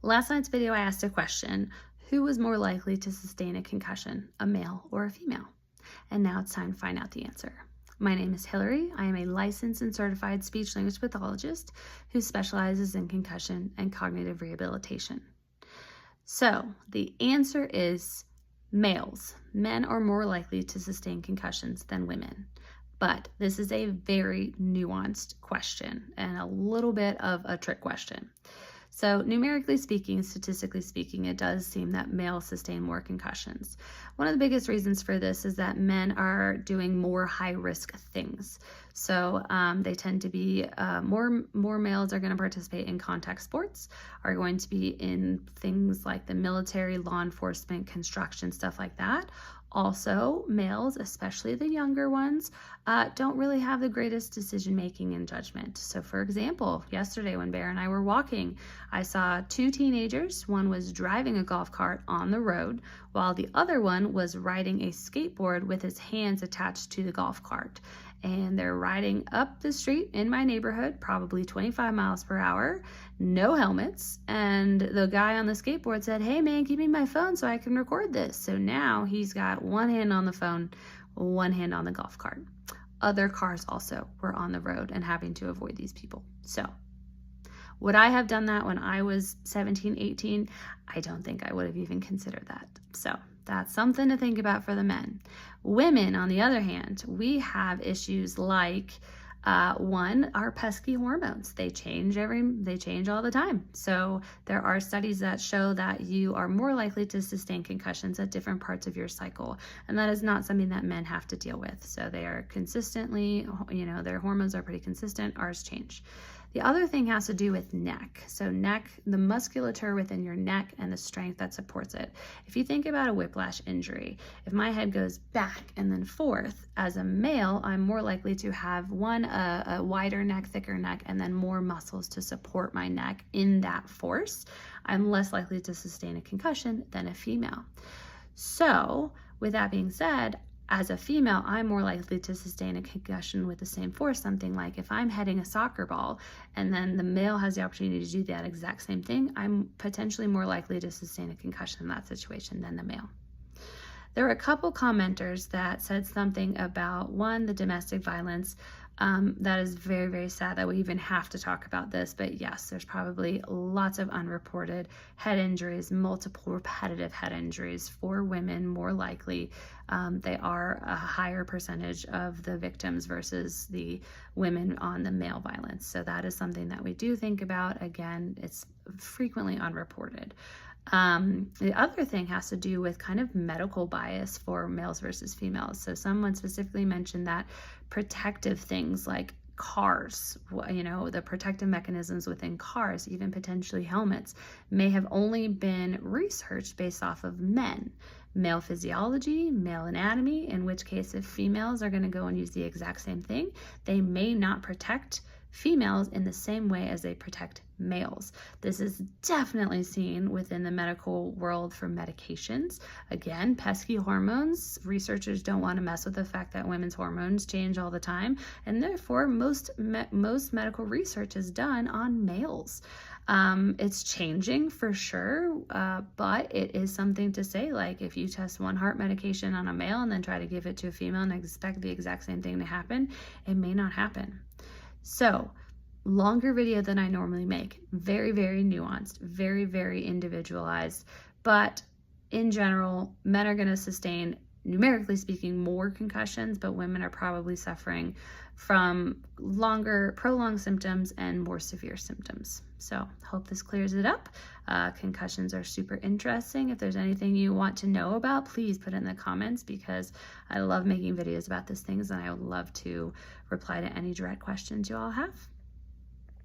Last night's video, I asked a question: who was more likely to sustain a concussion, a male or a female? And now it's time to find out the answer. My name is Hillary. I am a licensed and certified speech-language pathologist who specializes in concussion and cognitive rehabilitation. So the answer is males. Men are more likely to sustain concussions than women. But this is a very nuanced question and a little bit of a trick question. So numerically speaking, statistically speaking, it does seem that males sustain more concussions. One of the biggest reasons for this is that men are doing more high-risk things. So they tend to be, more males are going to participate in contact sports, are going to be in things like the military, law enforcement, construction, stuff like that. Also, males, especially the younger ones, don't really have the greatest decision making and judgment. So for example, yesterday when Bear and I were walking, I saw two teenagers. One was driving a golf cart on the road, while the other one was riding a skateboard with his hands attached to the golf cart. And they're riding up the street in my neighborhood, probably 25 miles per hour, no helmets. And the guy on the skateboard said, "Hey man, give me my phone so I can record this." So now he's got one hand on the phone, one hand on the golf cart. Other cars also were on the road and having to avoid these people. So would I have done that when I was 17, 18? I don't think I would have even considered that. So that's something to think about for the men. Women, on the other hand, we have issues like, one, our pesky hormones. They change all the time. So there are studies that show that you are more likely to sustain concussions at different parts of your cycle. And that is not something that men have to deal with. So they are consistently, their hormones are pretty consistent. Ours change. The other thing has to do with neck. So neck, the musculature within your neck and the strength that supports it. If you think about a whiplash injury, if my head goes back and then forth, as a male, I'm more likely to have a wider neck, thicker neck, and then more muscles to support my neck in that force. I'm less likely to sustain a concussion than a female. So with that being said, as a female, I'm more likely to sustain a concussion with the same force. Something like if I'm heading a soccer ball and then the male has the opportunity to do that exact same thing, I'm potentially more likely to sustain a concussion in that situation than the male. There were a couple commenters that said something about, one, the domestic violence. That is very, very sad that we even have to talk about this, but yes, there's probably lots of unreported head injuries, multiple repetitive head injuries for women. More likely, they are a higher percentage of the victims versus the women on the male violence. So that is something that we do think about. Again, it's frequently unreported. The other thing has to do with kind of medical bias for males versus females. So someone specifically mentioned that protective things like cars, the protective mechanisms within cars, even potentially helmets, may have only been researched based off of men. Male physiology, male anatomy, in which case if females are going to go and use the exact same thing, they may not protect females in the same way as they protect males. This is definitely seen within the medical world for medications. Again, pesky hormones. Researchers don't want to mess with the fact that women's hormones change all the time, and therefore most medical research is done on males. It's changing for sure, but it is something to say, like if you test one heart medication on a male and then try to give it to a female and expect the exact same thing to happen, it may not happen. So, longer video than I normally make. Very, very nuanced, very, very individualized. But in general, men are going to sustain, numerically speaking, more concussions, but women are probably suffering from longer, prolonged symptoms and more severe symptoms. So, hope this clears it up. Concussions are super interesting. If there's anything you want to know about, please put it in the comments, because I love making videos about these things and I would love to reply to any direct questions you all have.